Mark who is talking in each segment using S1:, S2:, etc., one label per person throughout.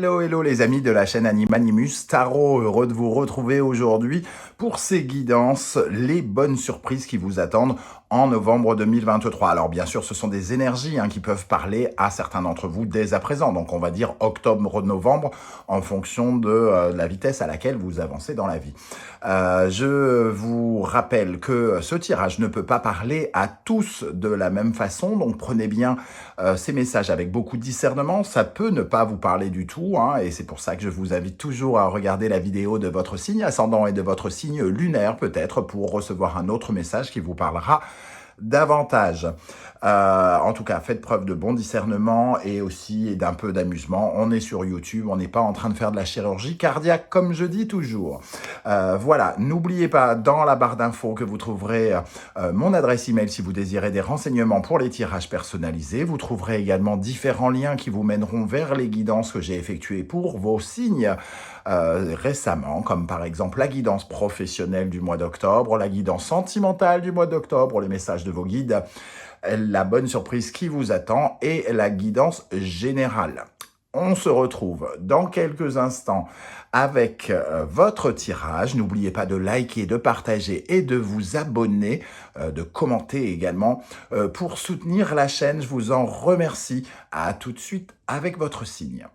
S1: Hello, hello les amis de la chaîne Animanimus Tarot, heureux de vous retrouver aujourd'hui pour ces guidances, les bonnes surprises qui vous attendent en novembre 2023. Alors bien sûr, ce sont des énergies qui peuvent parler à certains d'entre vous dès à présent, donc on va dire octobre-novembre en fonction de la vitesse à laquelle vous avancez dans la vie. Je vous rappelle que ce tirage ne peut pas parler à tous de la même façon, donc prenez bien ces messages avec beaucoup de discernement. Ça peut ne pas vous parler du tout, et c'est pour ça que je vous invite toujours à regarder la vidéo de votre signe ascendant et de votre signe lunaire peut-être pour recevoir un autre message qui vous parlera davantage. En tout cas, faites preuve de bon discernement et aussi d'un peu d'amusement. On est sur YouTube, on n'est pas en train de faire de la chirurgie cardiaque comme je dis toujours. Voilà, n'oubliez pas dans la barre d'infos que vous trouverez mon adresse email si vous désirez des renseignements pour les tirages personnalisés. Vous trouverez également différents liens qui vous mèneront vers les guidances que j'ai effectuées pour vos signes récemment, comme par exemple la guidance professionnelle du mois d'octobre, la guidance sentimentale du mois d'octobre, les messages de vos guides, la bonne surprise qui vous attend et la guidance générale. On se retrouve dans quelques instants avec votre tirage. N'oubliez pas de liker, de partager et de vous abonner, de commenter également pour soutenir la chaîne. Je vous en remercie. À tout de suite avec votre signe.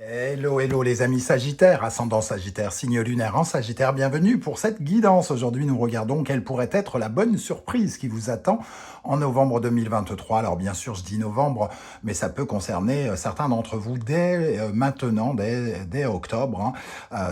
S1: Hello, hello les amis Sagittaires, ascendant Sagittaire, signe lunaire en Sagittaire, bienvenue pour cette guidance. Aujourd'hui, nous regardons quelle pourrait être la bonne surprise qui vous attend en novembre 2023. Alors bien sûr, je dis novembre, mais ça peut concerner certains d'entre vous dès maintenant, dès octobre.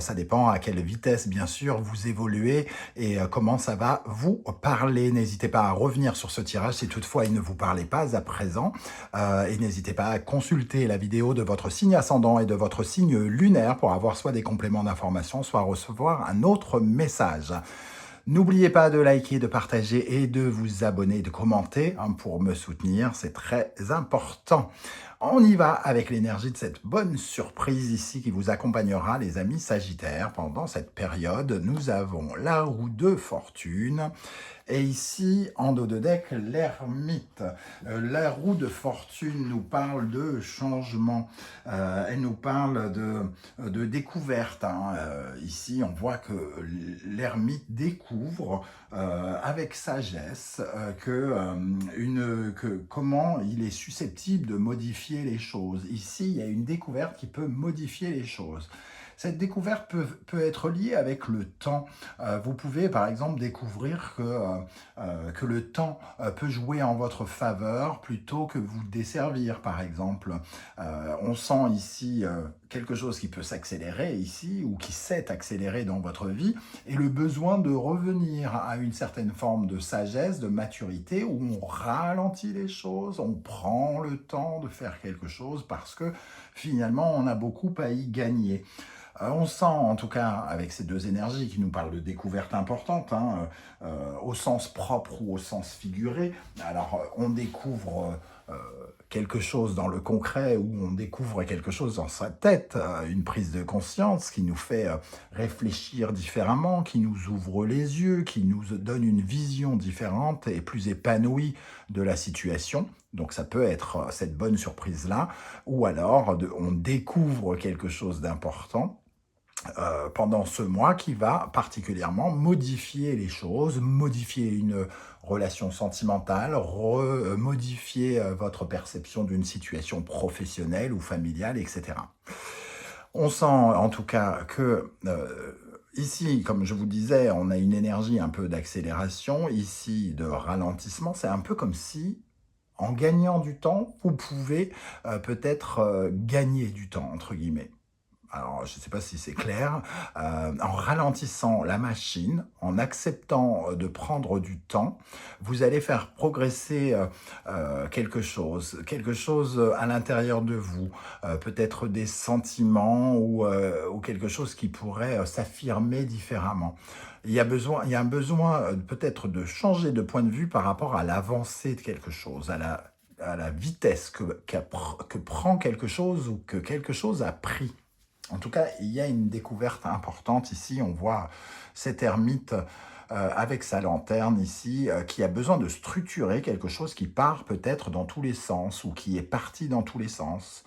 S1: Ça dépend à quelle vitesse, bien sûr, vous évoluez et comment ça va vous parler. N'hésitez pas à revenir sur ce tirage si toutefois il ne vous parlait pas à présent. Et n'hésitez pas à consulter la vidéo de votre signe ascendant et de votre signe lunaire pour avoir soit des compléments d'information, soit recevoir un autre message. N'oubliez pas de liker, de partager et de vous abonner, de commenter pour me soutenir, c'est très important. On y va avec l'énergie de cette bonne surprise ici qui vous accompagnera, les amis Sagittaires. Pendant cette période, nous avons la roue de fortune et ici, en dos de deck, l'ermite. La roue de fortune nous parle de changement, elle nous parle de découverte. Ici, on voit que l'ermite découvre avec sagesse comment il est susceptible de modifier les choses. Ici, il y a une découverte qui peut modifier les choses. Cette découverte peut être liée avec le temps. Vous pouvez par exemple découvrir que le temps peut jouer en votre faveur plutôt que vous desservir par exemple. On sent ici quelque chose qui peut s'accélérer ici ou qui s'est accéléré dans votre vie et le besoin de revenir à une certaine forme de sagesse, de maturité où on ralentit les choses, on prend le temps de faire quelque chose parce que finalement on a beaucoup à y gagner. On sent, en tout cas, avec ces deux énergies qui nous parlent de découvertes importantes, au sens propre ou au sens figuré. Alors, on découvre quelque chose dans le concret ou on découvre quelque chose dans sa tête, une prise de conscience qui nous fait réfléchir différemment, qui nous ouvre les yeux, qui nous donne une vision différente et plus épanouie de la situation. Donc ça peut être cette bonne surprise-là, ou alors on découvre quelque chose d'important pendant ce mois qui va particulièrement modifier les choses, modifier une relation sentimentale, modifier votre perception d'une situation professionnelle ou familiale, etc. On sent en tout cas que ici, comme je vous disais, on a une énergie un peu d'accélération, ici de ralentissement. C'est un peu comme si en gagnant du temps, vous pouvez peut-être gagner du temps, entre guillemets. Alors, je ne sais pas si c'est clair, en ralentissant la machine, en acceptant de prendre du temps, vous allez faire progresser quelque chose à l'intérieur de vous, peut-être des sentiments ou quelque chose qui pourrait s'affirmer différemment. Il y a un besoin peut-être de changer de point de vue par rapport à l'avancée de quelque chose, à la vitesse que prend quelque chose ou que quelque chose a pris. En tout cas, il y a une découverte importante ici. On voit cet ermite avec sa lanterne ici, qui a besoin de structurer quelque chose qui part peut-être dans tous les sens ou qui est parti dans tous les sens.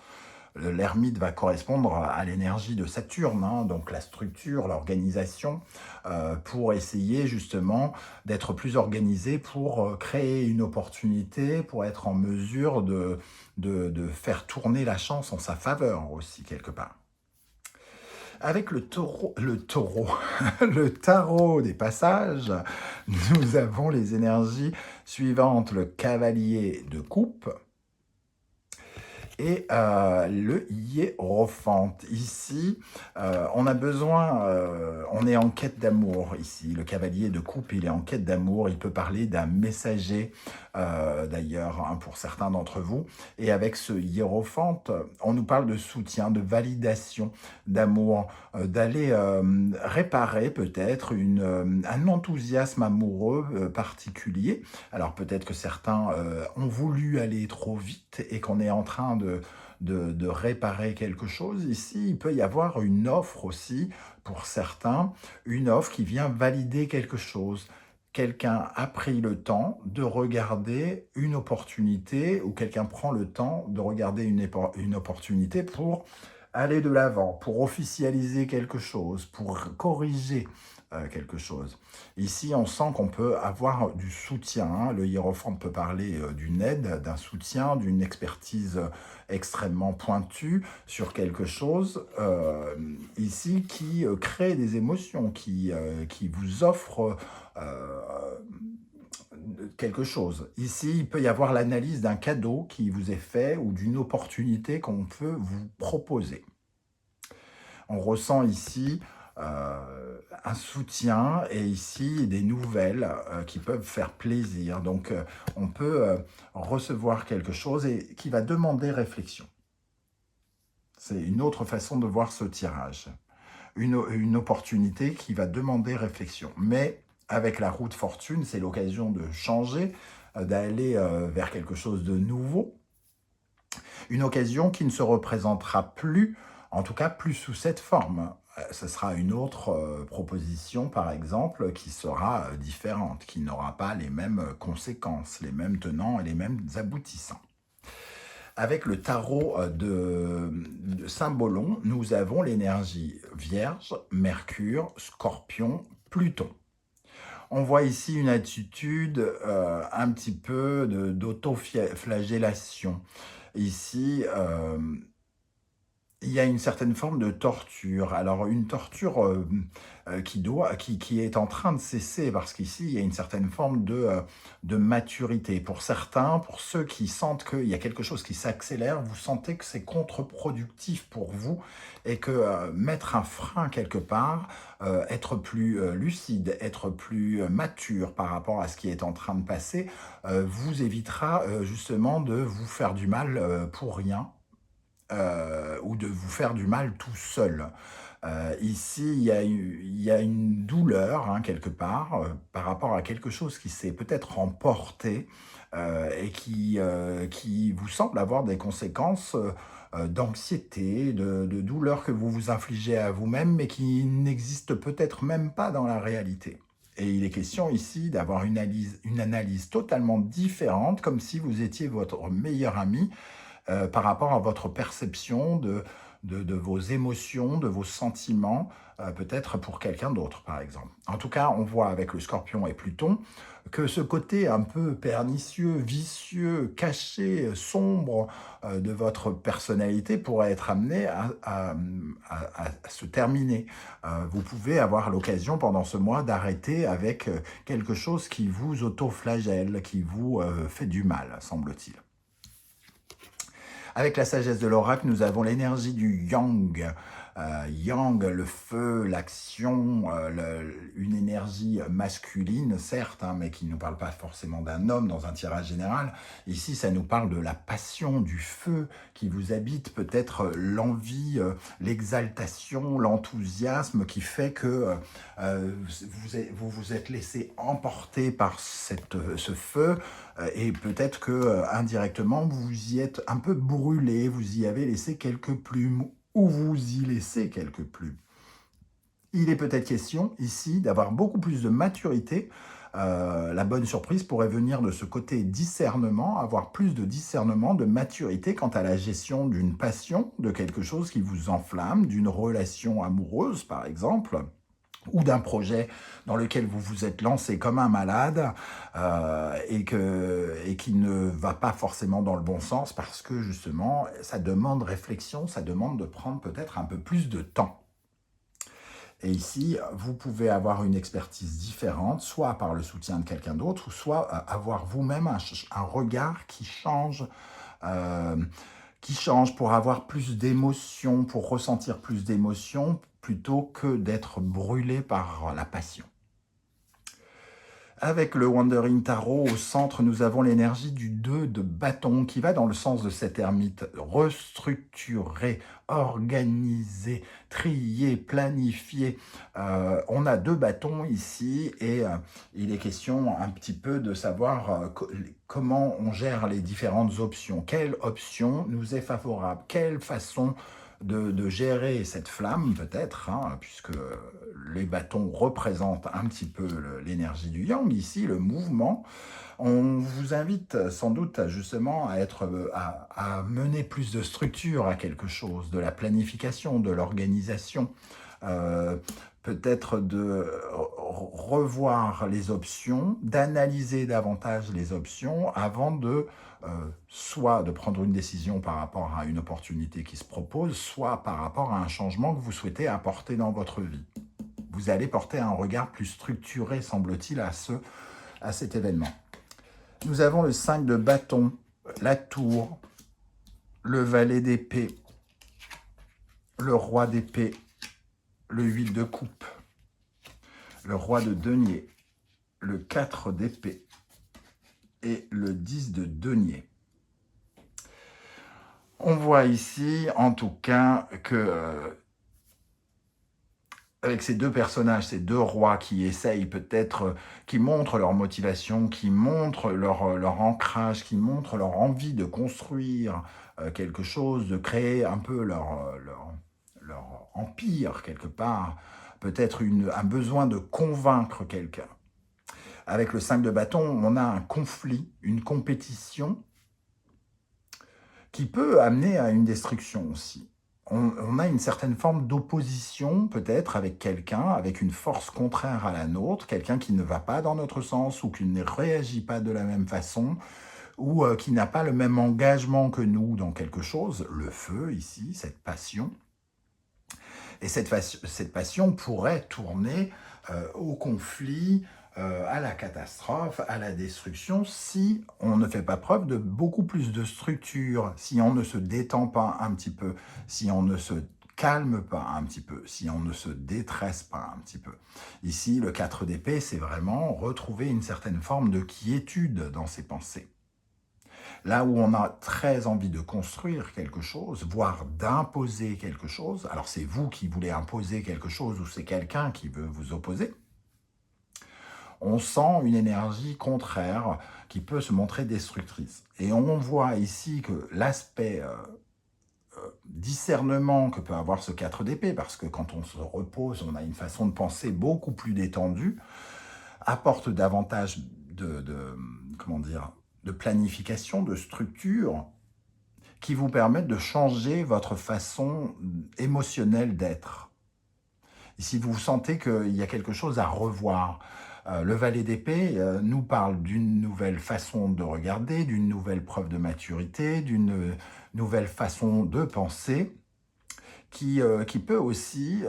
S1: L'ermite va correspondre à l'énergie de Saturne, hein, donc la structure, l'organisation, pour essayer justement d'être plus organisé, pour créer une opportunité, pour être en mesure de faire tourner la chance en sa faveur aussi, quelque part. Avec le taureau, le tarot des passages, nous avons les énergies suivantes: le cavalier de coupe et le hiérophante. Ici, on a besoin, on est en quête d'amour ici. Le cavalier de coupe, il est en quête d'amour. Il peut parler d'un messager, d'ailleurs, hein, pour certains d'entre vous. Et avec ce hiérophante, on nous parle de soutien, de validation, d'amour, d'aller réparer peut-être un enthousiasme amoureux particulier. Alors peut-être que certains ont voulu aller trop vite et qu'on est en train de réparer quelque chose. Ici, il peut y avoir une offre aussi pour certains, une offre qui vient valider quelque chose. Quelqu'un a pris le temps de regarder une opportunité ou quelqu'un prend le temps de regarder une opportunité pour aller de l'avant, pour officialiser quelque chose, pour corriger quelque chose. Ici, on sent qu'on peut avoir du soutien, hein. Le hiérophante peut parler d'une aide, d'un soutien, d'une expertise extrêmement pointue sur quelque chose, ici, qui crée des émotions, qui vous offre quelque chose. Ici, il peut y avoir l'analyse d'un cadeau qui vous est fait ou d'une opportunité qu'on peut vous proposer. On ressent ici un soutien et ici des nouvelles qui peuvent faire plaisir. Donc, on peut recevoir quelque chose et qui va demander réflexion. C'est une autre façon de voir ce tirage. Une opportunité qui va demander réflexion. Mais avec la roue de fortune, c'est l'occasion de changer, d'aller vers quelque chose de nouveau. Une occasion qui ne se représentera plus, en tout cas plus sous cette forme. Ce sera une autre proposition, par exemple, qui sera différente, qui n'aura pas les mêmes conséquences, les mêmes tenants et les mêmes aboutissants. Avec le tarot de Saint-Bolon, nous avons l'énergie Vierge, Mercure, Scorpion, Pluton. On voit ici une attitude un petit peu d'autoflagellation. Ici, il y a une certaine forme de torture. Alors, une torture qui est en train de cesser, parce qu'ici, il y a une certaine forme de maturité. Pour certains, pour ceux qui sentent qu'il y a quelque chose qui s'accélère, vous sentez que c'est contre-productif pour vous et que mettre un frein quelque part, être plus lucide, être plus mature par rapport à ce qui est en train de passer, vous évitera justement de vous faire du mal pour rien, ou de vous faire du mal tout seul. Ici, il y a une douleur, hein, quelque part, par rapport à quelque chose qui s'est peut-être emporté et qui vous semble avoir des conséquences d'anxiété, de douleur que vous vous infligez à vous-même, mais qui n'existent peut-être même pas dans la réalité. Et il est question ici d'avoir une analyse totalement différente, comme si vous étiez votre meilleur ami, par rapport à votre perception de vos émotions, de vos sentiments, peut-être pour quelqu'un d'autre, par exemple. En tout cas, on voit avec le Scorpion et Pluton que ce côté un peu pernicieux, vicieux, caché, sombre de votre personnalité pourrait être amené à se terminer. Vous pouvez avoir l'occasion pendant ce mois d'arrêter avec quelque chose qui vous autoflagelle, qui vous fait du mal, semble-t-il. Avec la sagesse de l'oracle, nous avons l'énergie du yang. Yang, le feu, l'action, une énergie masculine, certes, hein, mais qui ne nous parle pas forcément d'un homme dans un tirage général. Ici, ça nous parle de la passion, du feu qui vous habite, peut-être l'envie, l'exaltation, l'enthousiasme qui fait que vous vous êtes laissé emporter par ce feu, et peut-être que indirectement, vous y êtes un peu brûlé, vous y avez laissé quelques plumes, ou vous y laissez quelques plumes. Il est peut-être question ici d'avoir beaucoup plus de maturité La bonne surprise pourrait venir de ce côté discernement, avoir plus de discernement, de maturité quant à la gestion d'une passion, de quelque chose qui vous enflamme, d'une relation amoureuse par exemple, ou d'un projet dans lequel vous vous êtes lancé comme un malade et qui ne va pas forcément dans le bon sens parce que justement, ça demande réflexion, ça demande de prendre peut-être un peu plus de temps. Et ici, vous pouvez avoir une expertise différente, soit par le soutien de quelqu'un d'autre, ou soit avoir vous-même un regard euh, qui change pour avoir plus d'émotions, pour ressentir plus d'émotions, plutôt que d'être brûlé par la passion. Avec le Wandering Tarot, au centre, nous avons l'énergie du 2 de bâton qui va dans le sens de cet ermite. Restructurer, organiser, trier, planifier. On a 2 bâtons ici et il est question un petit peu de savoir comment on gère les différentes options. Quelle option nous est favorable? Quelle façon de gérer cette flamme peut-être, hein, puisque les bâtons représentent un petit peu l'énergie du yang, ici le mouvement. On vous invite sans doute justement à mener plus de structure à quelque chose, de la planification, de l'organisation, peut-être de revoir les options, d'analyser davantage les options avant de soit de prendre une décision par rapport à une opportunité qui se propose, soit par rapport à un changement que vous souhaitez apporter dans votre vie. Vous allez porter un regard plus structuré, semble-t-il, à cet événement. Nous avons le 5 de bâton, la tour, le valet d'épée, le roi d'épée, le 8 de coupe, le roi de denier, le 4 d'épée et le 10 de denier. On voit ici, en tout cas, que avec ces 2 personnages, ces 2 rois qui essayent peut-être, qui montrent leur motivation, qui montrent leur ancrage, qui montrent leur envie de construire quelque chose, de créer un peu leur empire quelque part, peut-être un besoin de convaincre quelqu'un. Avec le 5 de bâton, on a un conflit, une compétition qui peut amener à une destruction aussi. On a une certaine forme d'opposition peut-être avec quelqu'un, avec une force contraire à la nôtre, quelqu'un qui ne va pas dans notre sens ou qui ne réagit pas de la même façon ou qui n'a pas le même engagement que nous dans quelque chose, le feu ici, cette passion. Et cette passion pourrait tourner au conflit, à la catastrophe, à la destruction, si on ne fait pas preuve de beaucoup plus de structure, si on ne se détend pas un petit peu, si on ne se calme pas un petit peu, si on ne se détresse pas un petit peu. Ici, le 4 d'épée, c'est vraiment retrouver une certaine forme de quiétude dans ses pensées. Là où on a très envie de construire quelque chose, voire d'imposer quelque chose, alors c'est vous qui voulez imposer quelque chose ou c'est quelqu'un qui veut vous opposer, on sent une énergie contraire qui peut se montrer destructrice. Et on voit ici que l'aspect discernement que peut avoir ce 4 d'épée, parce que quand on se repose, on a une façon de penser beaucoup plus détendue, apporte davantage de planification, de structure, qui vous permettent de changer votre façon émotionnelle d'être. Et si vous sentez qu'il y a quelque chose à revoir, le valet d'épée nous parle d'une nouvelle façon de regarder, d'une nouvelle preuve de maturité, d'une nouvelle façon de penser, qui peut aussi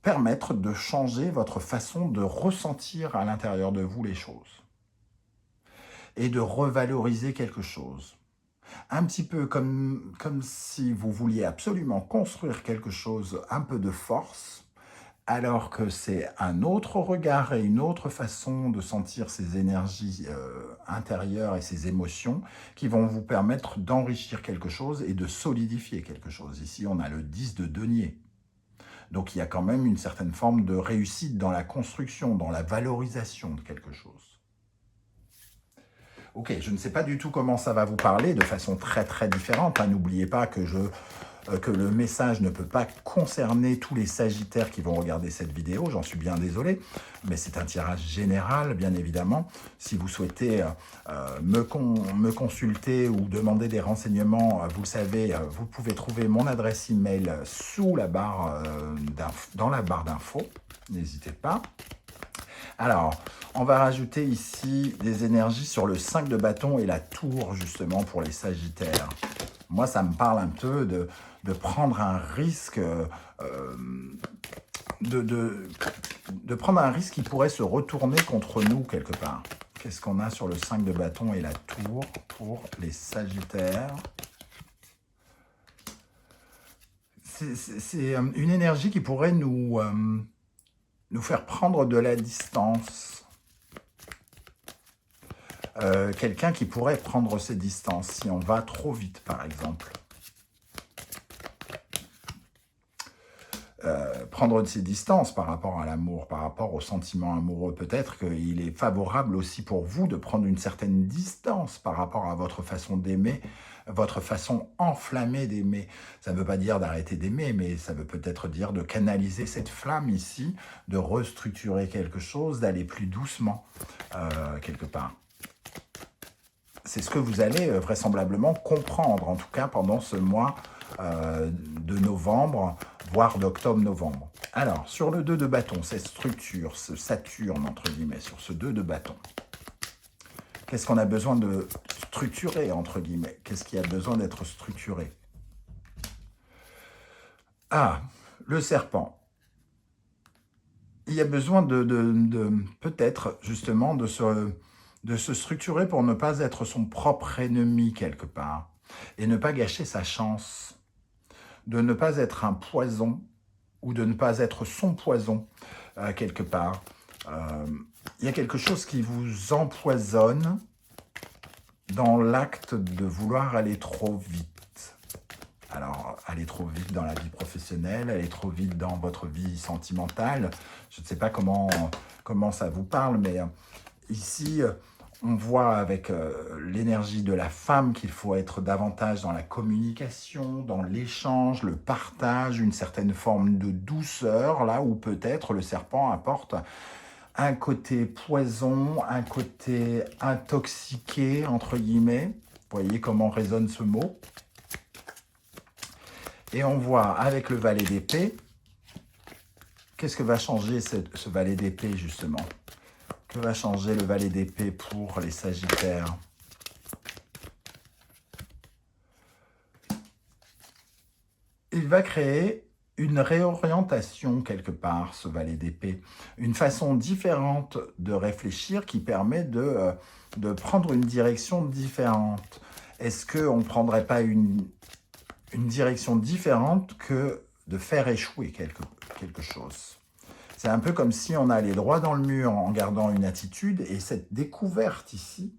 S1: permettre de changer votre façon de ressentir à l'intérieur de vous les choses et de revaloriser quelque chose. Un petit peu comme si vous vouliez absolument construire quelque chose, un peu de force, alors que c'est un autre regard et une autre façon de sentir ces énergies intérieures et ces émotions qui vont vous permettre d'enrichir quelque chose et de solidifier quelque chose. Ici, on a le 10 de denier. Donc, il y a quand même une certaine forme de réussite dans la construction, dans la valorisation de quelque chose. Ok, je ne sais pas du tout comment ça va vous parler de façon très très différente. N'oubliez pas que je que le message ne peut pas concerner tous les Sagittaires qui vont regarder cette vidéo, j'en suis bien désolé, mais c'est un tirage général, bien évidemment. Si vous souhaitez me consulter ou demander des renseignements, vous le savez, vous pouvez trouver mon adresse email sous la barre dans la barre d'infos, n'hésitez pas. Alors, on va rajouter ici des énergies sur le 5 de bâton et la tour, justement, pour les Sagittaires. Moi, ça me parle un peu de prendre un risque, de prendre un risque qui pourrait se retourner contre nous, quelque part. Qu'est-ce qu'on a sur le 5 de bâton et la tour pour les Sagittaires? C'est une énergie qui pourrait nous faire prendre de la distance. Quelqu'un qui pourrait prendre ses distances si on va trop vite, par exemple. Prendre ses distances par rapport à l'amour, par rapport au sentiment amoureux. Peut-être qu'il est favorable aussi pour vous de prendre une certaine distance par rapport à votre façon d'aimer, votre façon enflammée d'aimer. Ça ne veut pas dire d'arrêter d'aimer, mais ça veut peut-être dire de canaliser cette flamme ici, de restructurer quelque chose, d'aller plus doucement, quelque part. C'est ce que vous allez vraisemblablement comprendre, en tout cas pendant ce mois de novembre, voire d'octobre-novembre. Alors, sur le 2 de bâton, cette structure, ce Saturne, entre guillemets, sur ce 2 de bâton, qu'est-ce qu'on a besoin de structurer, entre guillemets? Qu'est-ce qui a besoin d'être structuré? Ah, le serpent. Il y a besoin peut-être, justement, de se structurer pour ne pas être son propre ennemi, quelque part, et ne pas gâcher sa chance, de ne pas être un poison, ou de ne pas être son poison, quelque part. Il y a quelque chose qui vous empoisonne dans l'acte de vouloir aller trop vite. Alors, aller trop vite dans la vie professionnelle, aller trop vite dans votre vie sentimentale. Je ne sais pas comment ça vous parle, mais ici, on voit avec l'énergie de la femme qu'il faut être davantage dans la communication, dans l'échange, le partage, une certaine forme de douceur, là où peut-être le serpent apporte un côté poison, un côté intoxiqué, entre guillemets. Vous voyez comment résonne ce mot? Et on voit avec le valet d'épée, qu'est-ce que va changer ce valet d'épée, justement? Que va changer le valet d'épée pour les Sagittaires? Il va créer une réorientation quelque part, ce valet d'épée. Une façon différente de réfléchir qui permet de prendre une direction différente. Est-ce qu'on ne prendrait pas une direction différente que de faire échouer quelque chose? C'est un peu comme si on allait droit dans le mur en gardant une attitude, et cette découverte ici,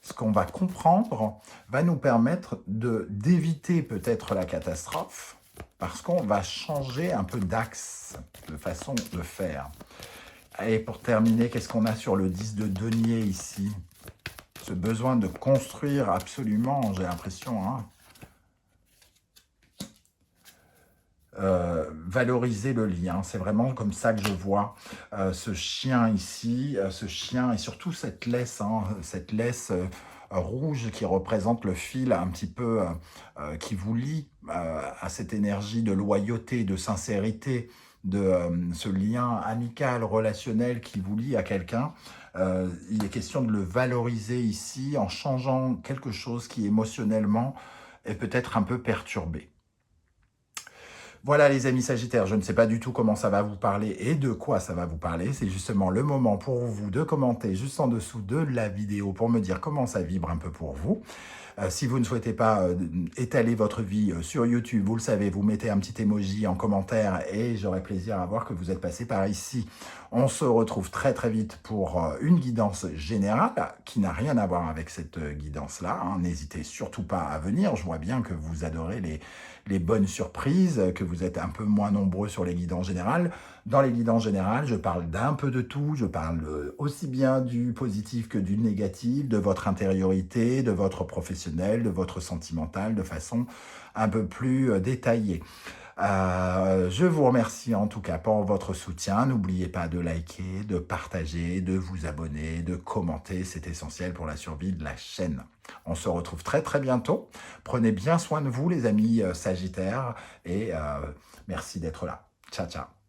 S1: ce qu'on va comprendre, va nous permettre d'éviter peut-être la catastrophe, parce qu'on va changer un peu d'axe, de façon de faire. Et pour terminer, qu'est-ce qu'on a sur le 10 de denier ici? Ce besoin de construire absolument, j'ai l'impression, hein, valoriser le lien. C'est vraiment comme ça que je vois ce chien ici, ce chien et surtout cette laisse, rouge qui représente le fil un petit peu qui vous lie à cette énergie de loyauté, de sincérité, de ce lien amical, relationnel qui vous lie à quelqu'un. Il est question de le valoriser ici en changeant quelque chose qui émotionnellement est peut-être un peu perturbé. Voilà les amis Sagittaires, je ne sais pas du tout comment ça va vous parler et de quoi ça va vous parler. C'est justement le moment pour vous de commenter juste en dessous de la vidéo pour me dire comment ça vibre un peu pour vous. Si vous ne souhaitez pas étaler votre vie sur YouTube, vous le savez, vous mettez un petit emoji en commentaire et j'aurai plaisir à voir que vous êtes passé par ici. On se retrouve très très vite pour une guidance générale qui n'a rien à voir avec cette guidance-là, hein. N'hésitez surtout pas à venir. Je vois bien que vous adorez les bonnes surprises, que vous êtes un peu moins nombreux sur les guidances générales. Dans les guidances générales, je parle d'un peu de tout. Je parle aussi bien du positif que du négatif, de votre intériorité, de votre professionnel, de votre sentimental, de façon un peu plus détaillée. Je vous remercie en tout cas pour votre soutien. N'oubliez pas de liker, de partager, de vous abonner, de commenter. C'est essentiel pour la survie de la chaîne. On se retrouve très très bientôt. Prenez bien soin de vous les amis Sagittaires et merci d'être là. Ciao ciao.